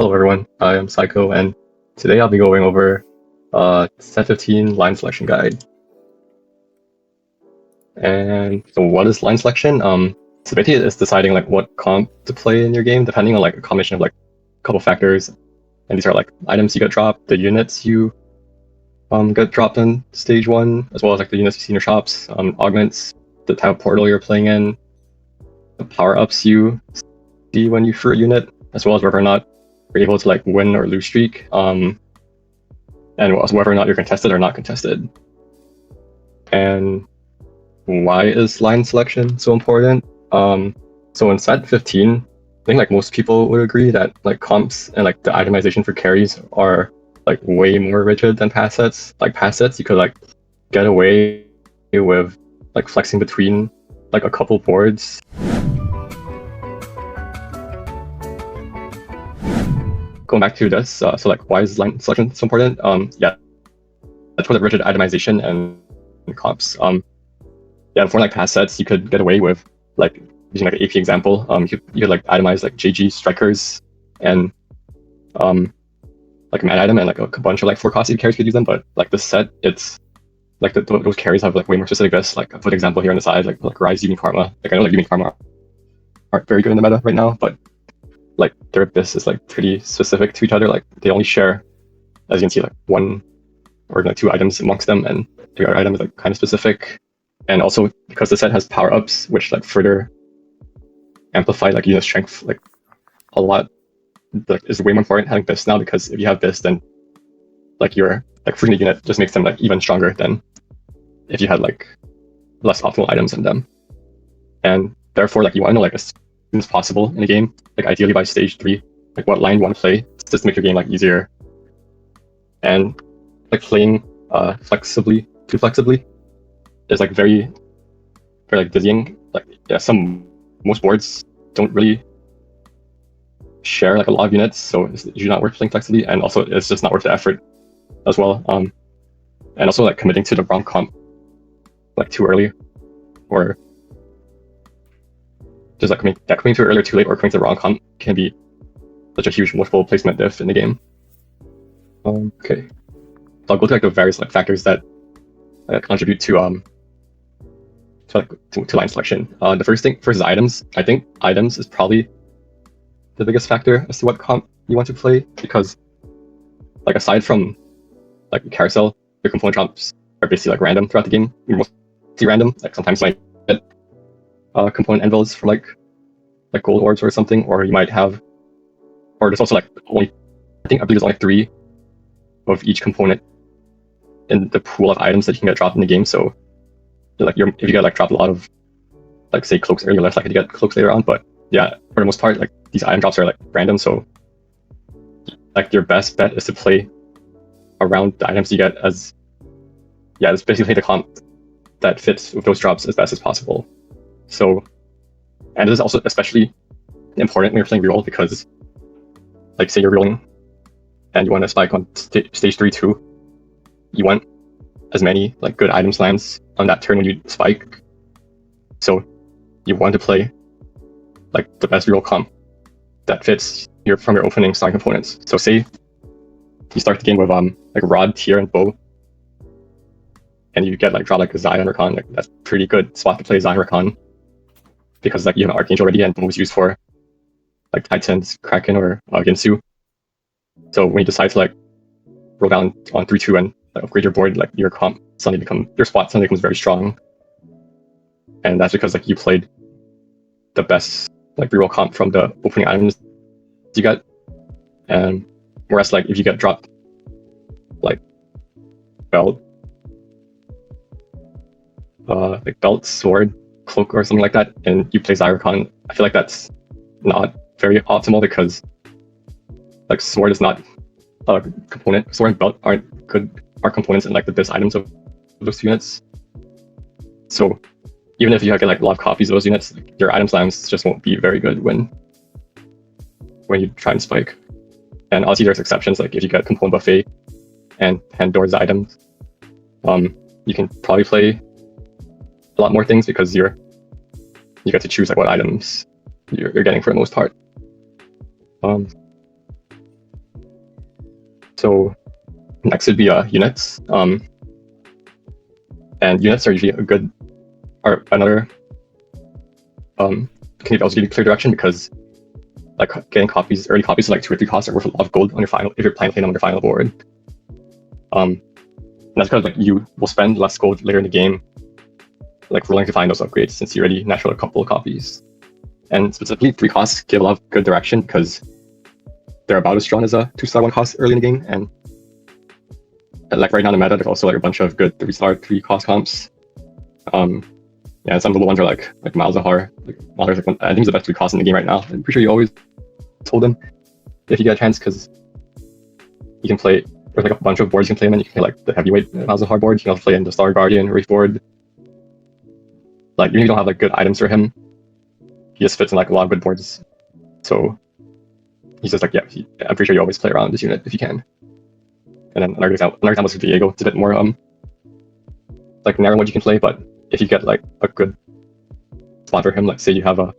Hello everyone, I am Psycho, and today I'll be going over Set 15 line selection guide. And so what is line selection? So basically it's deciding like what comp to play in your game, depending on like a combination of like a couple factors. And these are like items you get dropped, the units you get dropped in stage 1, as well as like the units you see in your shops, augments, the type of portal you're playing in, the power-ups you see when you shoot a unit, as well as whether or not you're able to like win or lose streak, and whether or not you're contested or not contested. And why is line selection so important? So in set 15, I think like most people would agree that like comps and like the itemization for carries are like way more rigid than past sets. Like past sets, you could like get away with like flexing between like a couple boards. Going back to this, so like why is line selection so important? Yeah, that's for the rigid itemization and comps. Yeah, for like past sets, you could get away with like using like an AP example. You could like itemize like JG strikers and like a mad item and like a bunch of like 4 costly carries could use them. But like the set, it's like those carries have like way more specific lists. Like for example here on the side, like Rise Yumi Karma. Like I know like Yumi Karma aren't very good in the meta right now, but like their abyss is like pretty specific to each other. Like they only share, as you can see, like 1 or like 2 items amongst them, and the other item is like kind of specific. And also because the set has power-ups, which like further amplify like unit strength like a lot, like is way more important having this now, because if you have this, then like your like freaking unit just makes them like even stronger than if you had like less optimal items in them. And therefore like you want to know like as soon as possible in the game, like ideally by stage 3, like what line you want to play, just to make your game like easier. And like playing too flexibly is like very like dizzying. Like yeah, most boards don't really share like a lot of units, so it's usually not worth playing flexibly, and also it's just not worth the effort as well. And also like committing to the wrong comp like too early, or just like coming too early or too late, or coming to the wrong comp can be such a huge multiple placement diff in the game. Okay, so I'll go through like the various like factors that contribute to line selection. The first is items. I think items is probably the biggest factor as to what comp you want to play, because like aside from like carousel, your component drops are basically like random throughout the game. You're mostly random. Like sometimes you might get component envelopes from like gold orbs or something, or you might have, or there's also like I believe there's only 3 of each component in the pool of items that you can get dropped in the game. So like if you get like dropped a lot of like say cloaks earlier, less likely to get cloaks later on. But yeah, for the most part, like these item drops are like random, so like your best bet is to play around the items you get as it's basically the comp that fits with those drops as best as possible. So, and this is also especially important when you're playing reroll, because like say you're rolling and you want to spike on stage 3 too, you want as many like good item slams on that turn when you spike. So you want to play like the best reroll comp that fits from your opening starting components. So say you start the game with like rod, tier, and bow, and you get like draw like a Zion or Khan. Like that's a pretty good spot to play Zion or Khan, because like you have an Archangel already, and bow is used for like Titans, Kraken, or Ginsu. So when you decide to like roll down on 3-2 and like, upgrade your board, like your spot suddenly becomes very strong. And that's because like you played the best like reroll comp from the opening items you got. And whereas like if you get dropped like belt, sword, cloak, or something like that, and you play Zyricon, I feel like that's not very optimal, because like sword is not a component. Sword and belt aren't components in like the best items of those units. So even if you get like a lot of copies of those units, like, your item slams just won't be very good when you try and spike. And obviously there's exceptions, like if you get component buffet and Pandora's items, you can probably play a lot more things, because you get to choose like what items you're getting for the most part. So next would be units. And units are usually another can also give you clear direction, because like getting early copies of like 2 or 3 costs are worth a lot of gold on your final if you're planning to play them on your final board. And that's because like you will spend less gold later in the game, like rolling to find those upgrades, since you already natural a couple of copies. And specifically, 3 costs give a lot of good direction because they're about as strong as a 2-star 1 cost early in the game. And like right now in the meta, there's also like a bunch of good 3-star 3 cost comps. Yeah, some of the ones are like Malzahar. Malzahar's like I think he's the best 3 cost in the game right now. I'm pretty sure you always hold him if you get a chance, because you can play. There's like a bunch of boards you can play him in. You can play like the heavyweight Malzahar board. You can also play in the Star Guardian Wraith board. Like you really don't have like good items for him. He just fits in like a lot of good boards. So he's just like, yeah, I'm pretty sure you always play around this unit if you can. And then another example is Diego. It's a bit more like narrow what you can play, but if you get like a good spot for him, like say you have a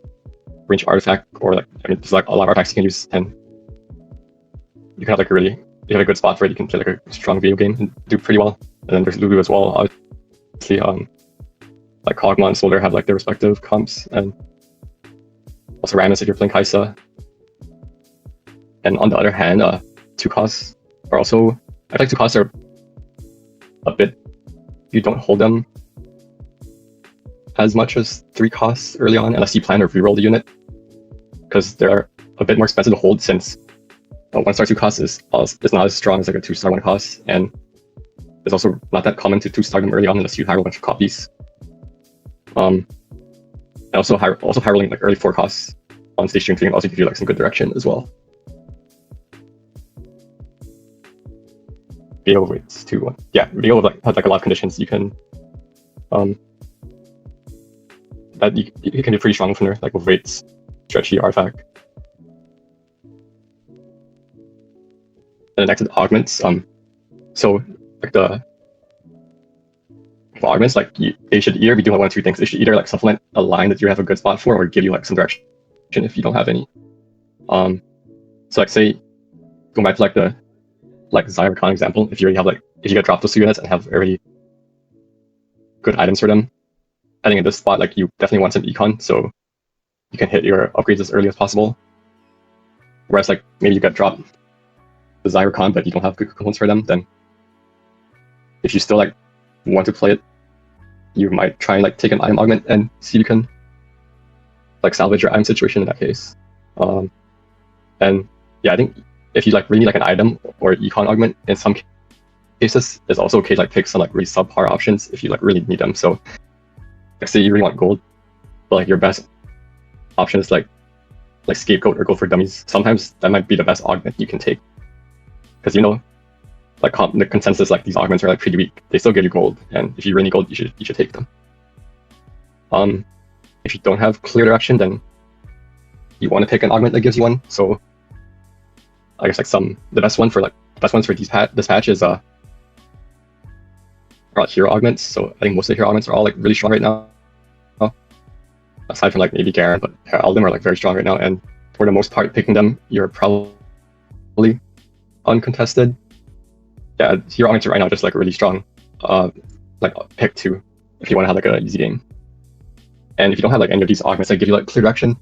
range artifact, or like there's like a lot of artifacts you can use, and you can have like if you have a good spot for it, you can play like a strong video game and do pretty well. And then there's Lulu as well. Obviously, like Kog'Maw and Soldier have like their respective comps, and also Rammus if you're playing Kaisa. And on the other hand, 2 costs are also, I feel like 2 costs are a bit, you don't hold them as much as 3 costs early on, unless you plan to reroll the unit, because they're a bit more expensive to hold, since 1-star 2 cost is not as strong as like a 2-star 1 cost, and it's also not that common to 2-star them early on unless you hire a bunch of copies. And also high rolling like early 4 costs on stage 3 and 3 can also give you like some good direction as well. Video waits too. Yeah, video has like a lot of conditions you can that you can be pretty strong from there, like with weights, stretchy, artifact. And the next is augments. So like the augments, like they should either be doing one of 2 things. They should either like supplement a line that you have a good spot for, or give you like some direction if you don't have any. So like say going back to like the Zyricon example, if you get dropped those 2 units and have already good items for them, I think in this spot like you definitely want some econ, so you can hit your upgrades as early as possible. Whereas like maybe you get dropped the Zyricon but you don't have good components for them, then if you still like want to play it, you might try and like take an item augment and see if you can like salvage your item situation in that case. And yeah, I think if you like really need like an item or econ augment, in some cases it's also okay to like pick some like really subpar options if you like really need them. So like say you really want gold, but like your best option is like scapegoat or go for dummies. Sometimes that might be the best augment you can take, because like the consensus, like these augments are like pretty weak. They still give you gold, and if you really need gold, you should take them. If you don't have clear direction, then you want to pick an augment that gives you one. So I guess like the best ones for this patch is are hero augments. So I think most of the hero augments are all like really strong right now. Aside from like maybe Garen, but all of them are like very strong right now, and for the most part picking them you're probably uncontested. Yeah, hero augments right now just like really strong like pick 2 if you want to have like an easy game. And if you don't have like any of these augments that give you like clear direction,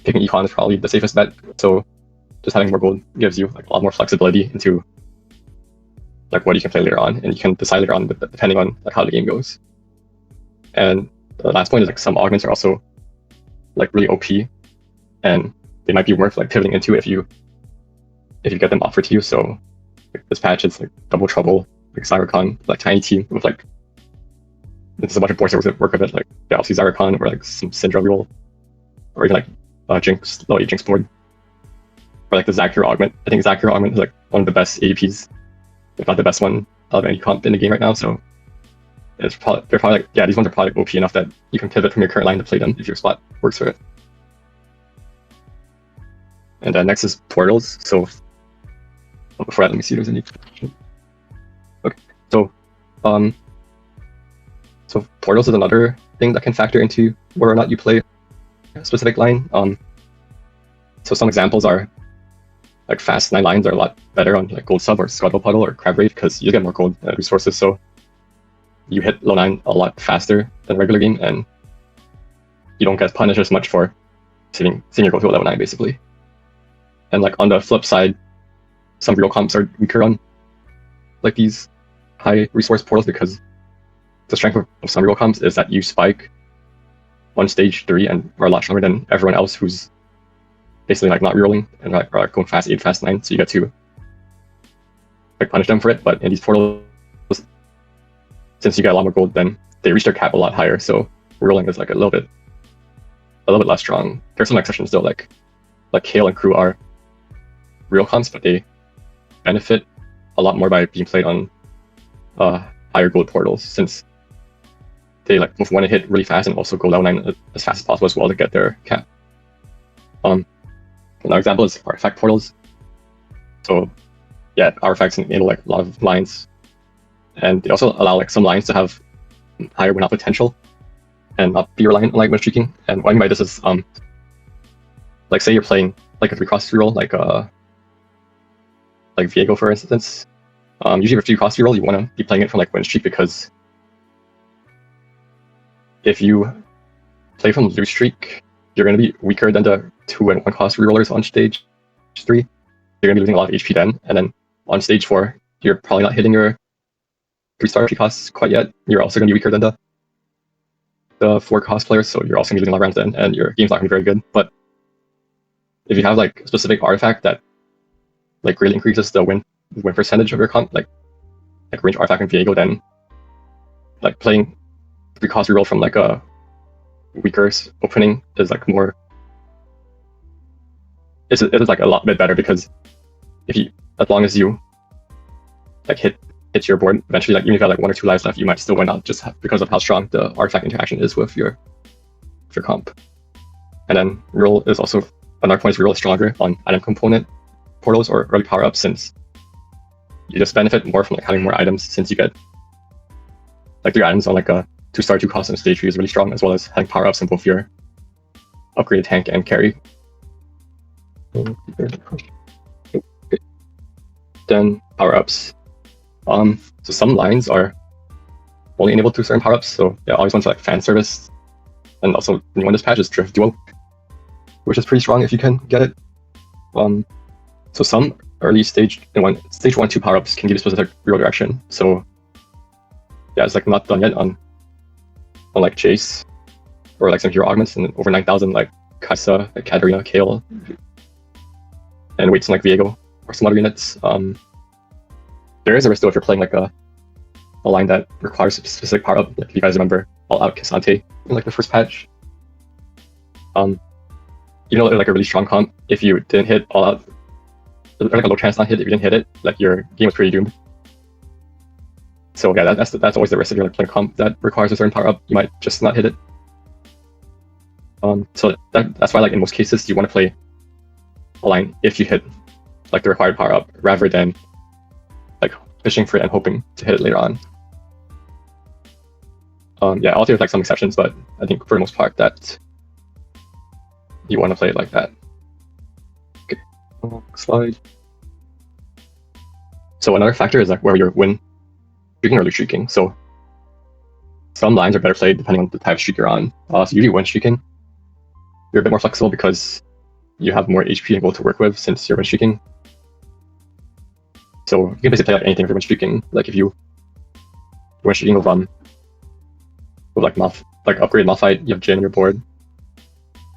picking econ is probably the safest bet. So just having more gold gives you like a lot more flexibility into like what you can play later on, and you can decide later on depending on like how the game goes. And the last point is like some augments are also like really OP, and they might be worth like pivoting into if you get them offered to you. So like, this patch is like Double Trouble, like Zyricon, like Tiny Team with like there's a bunch of boards that work with it, like obviously Zyricon or like some Syndra reroll, or even like Jinx, low Jinx board, or like the Zac Hero augment. I think Zac Hero augment is like one of the best ADPs, if not the best one of any comp in the game right now. So they're probably like, yeah, these ones are probably OP enough that you can pivot from your current line to play them if your spot works for it. And next is portals. So before that, let me see if there's any. Okay, so so portals is another thing that can factor into whether or not you play a specific line. So some examples are like fast 9 lines are a lot better on like Gold Sub or Scuttle Puddle or Crab Rave because you get more gold resources, so you hit low 9 a lot faster than regular game, and you don't get punished as much for seeing your gold to a level 9 basically. And like on the flip side, some real comps are weaker on like these high resource portals because the strength of some real comps is that you spike on stage 3 and are a lot stronger than everyone else who's basically like not rerolling and like are going fast 8, fast 9, so you get to like punish them for it. But in these portals, since you get a lot more gold, then they reach their cap a lot higher, so rerolling is like a little bit less strong. There's some exceptions though, like Kale and Crew are real comps, but they benefit a lot more by being played on higher gold portals, since they like both want to hit really fast and also go level 9 as fast as possible as well to get their cap. Another example is artifact portals. So yeah, artifacts enable like a lot of lines, and they also allow like some lines to have higher win out potential and not be reliant on like win streaking. And what I mean by this is like say you're playing like a 3-cost reroll, like Viego for instance. Usually for 3-cost reroll, you want to be playing it from like win streak, because if you play from lose streak, you're going to be weaker than the 2 and 1-cost rerollers on stage 3. You're going to be losing a lot of HP then, and then on stage 4, you're probably not hitting your 3-star HP costs quite yet. You're also going to be weaker than the 4-cost players, so you're also going to be losing a lot of rounds then, and your game's not going to be very good. But if you have like a specific artifact that like greatly increases the win percentage of your comp, like range artifact and Viego, then like playing 3-cost reroll from like a weaker opening is like more, it's like a lot bit better, because as long as you like hit your board eventually, like even if you have like 1 or 2 lives left, you might still win out just because of how strong the artifact interaction is with your comp. And then reroll is also another point, is reroll is stronger on item component portals or early power-ups, since you just benefit more from like having more items, since you get like 3 items on like a 2-star 2-cost on stage 3 is really strong, as well as having power-ups in both your upgraded tank and carry. Then power-ups. So some lines are only enabled to certain power-ups, so yeah, always want to like fan service. And also the new one this patch is Drift Duo, which is pretty strong if you can get it. So some early stage 1, 2 power-ups can give you specific real direction. So yeah, it's like not done yet on like Jace or like some hero augments, and over 9,000 like Kai'Sa, like Katarina, Kale, and weights on like Viego or some other units. There is a risk though if you're playing like a line that requires a specific power up. Like if you guys remember All Out K'Sante in like the first patch. You know, like a really strong comp, if you didn't hit All Out, or like a low chance not hit, if you didn't hit it, like your game was pretty doomed. So yeah, that's always the risk if you're like playing comp that requires a certain power up. You might just not hit it. So that's why like in most cases you want to play a line if you hit like the required power up, rather than like fishing for it and hoping to hit it later on. Yeah, I'll take like some exceptions, but I think for the most part that you want to play it like that. Okay, slide. So another factor is like where you're win streaking or lose streaking. So some lines are better played depending on the type of streak you're on. So usually win streaking, you're a bit more flexible because you have more HP and gold to work with since you're win streaking. So you can basically play like anything for win streaking. Like if you win streaking with like upgrade Malphite, you have Jhin on your board,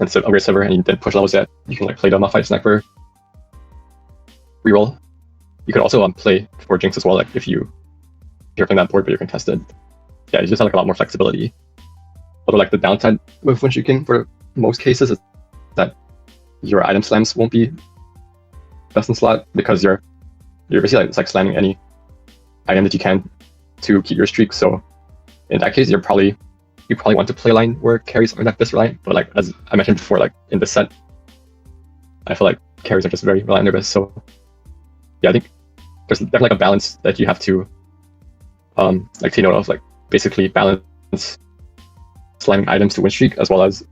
and so upgrade Silver, and you then push levels that you can like play the Malphite Sniper reroll. You could also play for Jinx as well, like if you're playing that board but you're contested. Yeah, you just have like a lot more flexibility. Although like the downside with win streaking for most cases is that your item slams won't be best in slot, because you're basically like slamming any item that you can to keep your streak. So in that case, you probably want to play a line where carries are not this reliant. But like as I mentioned before, like in this set, I feel like carries are just very reliant on their best. So yeah, I think there's definitely like a balance that you have to like take note of, like basically balance slamming items to win streak, as well as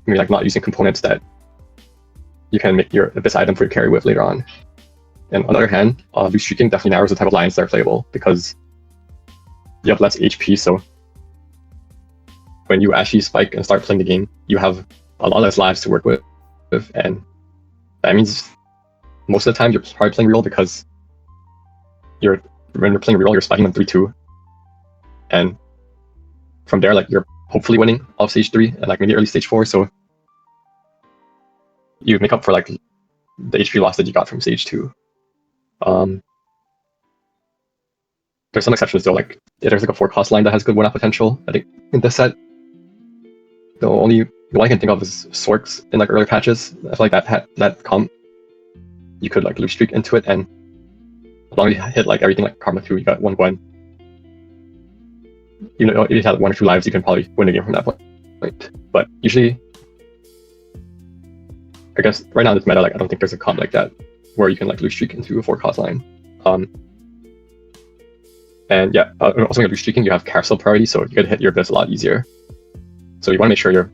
maybe like not using components that you can make your this item for your carry with later on. And on the other hand, loose streaking definitely narrows the type of lines that are playable because you have less HP. So when you actually spike and start playing the game, you have a lot less lives to work with, and that means most of the time you're probably playing reroll because when you're playing reroll, you're spiking on 3-2, and from there, like, you're hopefully winning off stage 3 and like maybe early stage 4, so you make up for like the HP loss that you got from stage 2. There's some exceptions though, like there's like a 4-cost line that has good 1-up potential. I think in this set, the one I can think of is Sorks in like earlier patches. I feel like that comp, you could like loose streak into it, and as long as you hit like everything like Karma 2, you got 1 Gwen. You know, if you had 1 or 2 lives, you can probably win the game from that point. But usually, I guess right now in this meta, like I don't think there's a comp like that where you can like loose streak into a 4-cost line. And yeah, also when you're loose streaking, you have carousel priority, so you can hit your abyss a lot easier. So you want to make sure you're,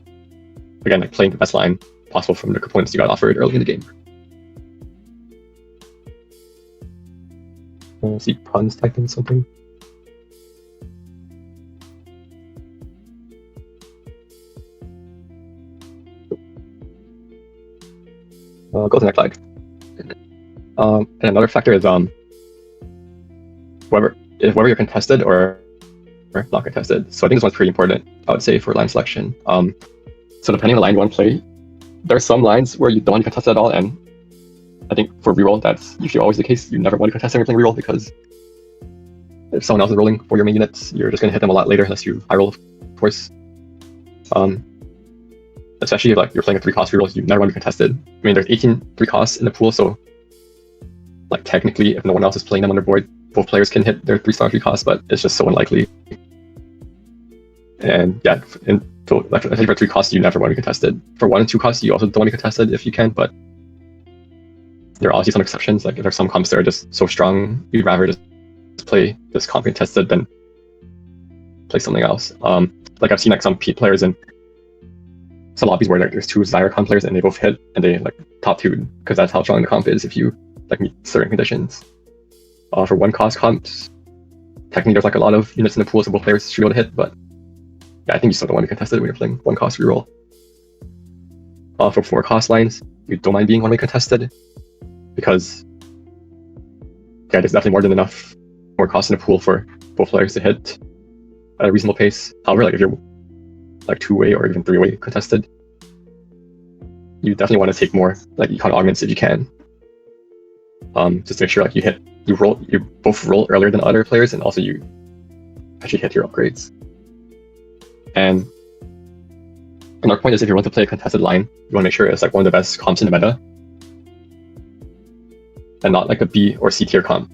again, like playing the best line possible from the components you got offered early in the game. See puns typing something. Go to the next slide. And another factor is whether you're contested or not contested. So I think this one's pretty important, I would say, for line selection. So depending on the line you want to play, there are some lines where you don't want to contest at all, and I think for reroll, that's usually always the case. You never want to contest when you're playing reroll, because if someone else is rolling for your main units, you're just going to hit them a lot later unless you high roll, of course. Especially if like you're playing a 3-cost reroll, you never want to be contested. I mean, there's 18 3-costs in the pool, so like technically, if no one else is playing them on their board, both players can hit their 3-star 3-costs, but it's just so unlikely. And yeah, so like I think for 3-costs, you never want to be contested. For 1 and 2-costs, you also don't want to be contested if you can, but there are obviously some exceptions. Like if there's some comps that are just so strong, you'd rather just play this comp contested than play something else. Like I've seen like some P players in some lobbies where like there's 2 Zyra players and they both hit and they like top 2 because that's how strong the comp is if you like meet certain conditions. For 1-cost comps, technically there's like a lot of units in the pool, so both players should be able to hit, but yeah, I think you still don't want to be contested when you're playing 1-cost reroll. For 4-cost lines, you don't mind being 1-way contested, because yeah, there's definitely more than enough 4-costs in the pool for both players to hit at a reasonable pace. However, like if you're like 2-way or even 3-way contested, you definitely want to take more like econ augments if you can. Just to make sure like you both roll earlier than other players, and also you actually hit your upgrades. And another point is if you want to play a contested line, you want to make sure it's like one of the best comps in the meta, and not like a B or C tier comp.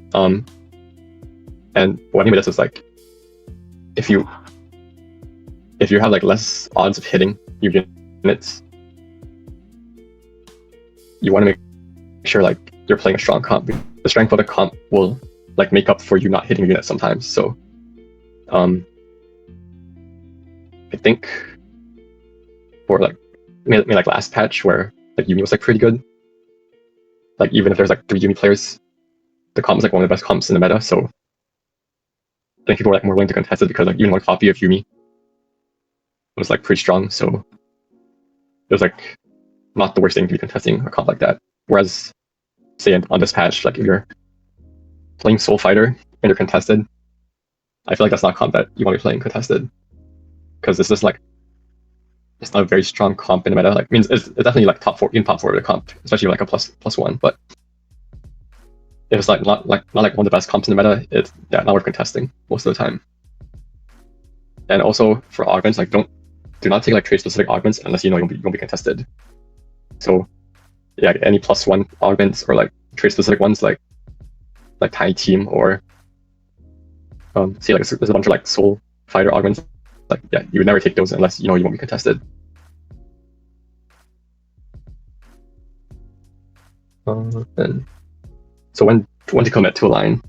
And what I mean by this is like if you have like less odds of hitting your units, you want to make sure like you're playing a strong comp. The strength of the comp will like make up for you not hitting your units sometimes. So I think for like maybe like last patch where like Yumi was like pretty good, like even if there's like 3 Yumi players, the comp was like one of the best comps in the meta. So I think people were like more willing to contest it because like even one copy of Yumi was like pretty strong. So it was like not the worst thing to be contesting a comp like that. Whereas say on this patch, like if you're playing Soul Fighter and you're contested, I feel like that's not a comp that you want to be playing contested, because it's just like it's not a very strong comp in the meta. Like, I mean, it's definitely like top 4 of the comp, especially like a +1. But if it's like not like one of the best comps in the meta, it's not worth contesting most of the time. And also for augments, like do not take like trade specific augments unless you know you won't be contested. So yeah, any +1 augments or like trade specific ones like Tiny Team or see like there's a bunch of like Soul Fighter augments. Like yeah, you would never take those unless you know you won't be contested. And so when to commit to a line,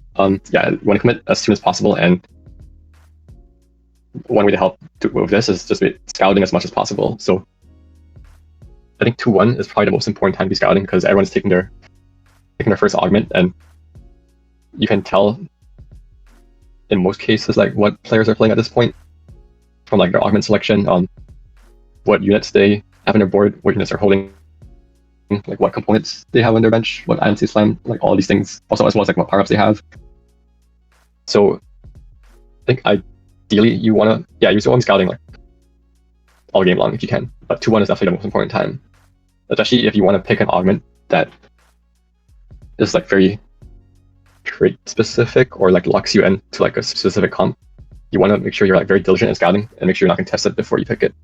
yeah, you want to commit as soon as possible, and one way to help with this is just scouting as much as possible. So I think 2-1 is probably the most important time to be scouting because everyone's taking their their first augment, and you can tell in most cases like what players are playing at this point from like their augment selection, what units they have on their board, what units are holding, like what components they have on their bench, what items they slam, like all these things. Also, as well as like what power-ups they have. So I think ideally you want to use your own scouting like all game long if you can, but 2-1 is definitely the most important time, especially if you want to pick an augment that is like very trait specific or like locks you into like a specific comp. You want to make sure you're like very diligent in scouting and make sure you're not going to test it before you pick it.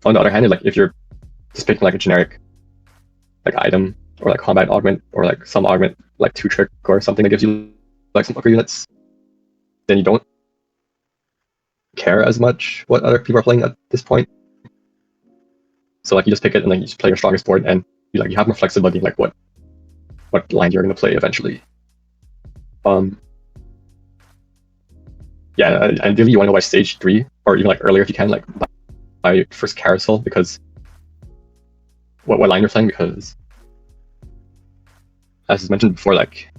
On the other hand, like if you're just picking like a generic like item or like combat augment or like some augment like 2-trick or something that gives you like some upper units, then you don't care as much what other people are playing at this point. So like you just pick it and then you just play your strongest board, and you have more flexibility in like what line you're going to play eventually. Ideally you want to go by stage 3 or even like earlier if you can, like by first carousel, because what line you're playing, because as mentioned before, like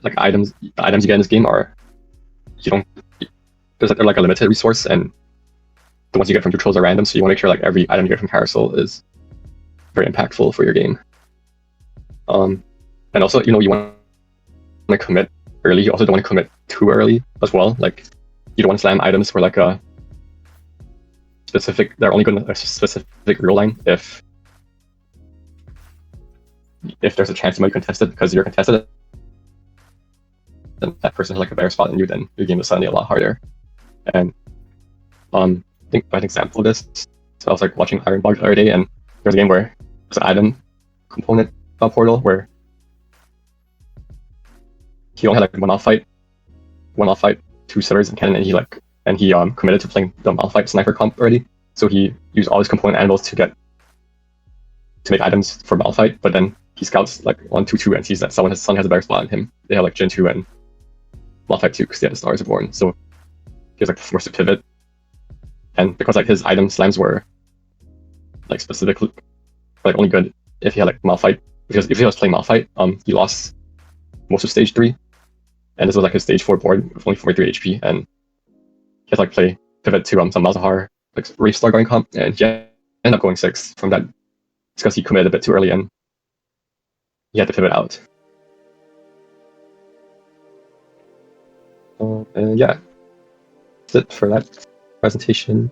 the items you get in this game are they're like a limited resource, and the ones you get from neutrals are random, so you want to make sure like every item you get from carousel is very impactful for your game. And also, you want to commit early. You also don't want to commit too early as well. Like you don't want to slam items for like a specific, they're only good in a specific rule line if there's a chance you might contest it, because you're contested and that person has like a better spot than you, then your game is suddenly a lot harder. And I think an example of this, so I was like watching Iron Bug the other day, and there's a game where there's an item component portal where he only had like one Malphite, 2 Sitters and Cannon, and he committed to playing the Malphite sniper comp already. So he used all his component animals to make items for Malphite, but then he scouts like 1/2/2 and sees that someone has a better spot on him. They have like Jin 2 and Malphite 2 because they have the Stars are Born. So he was like forced to pivot, and because like his item slams were like specifically like only good if he had like Malphite, because if he was playing Malphite, he lost most of stage 3, and this was like his stage 4 board with only 43 HP, and he had to like pivot to some Malzahar like Wraith Star going comp, and he ended up going 6 from that because he committed a bit too early and he had to pivot out. And yeah, that's it for that presentation.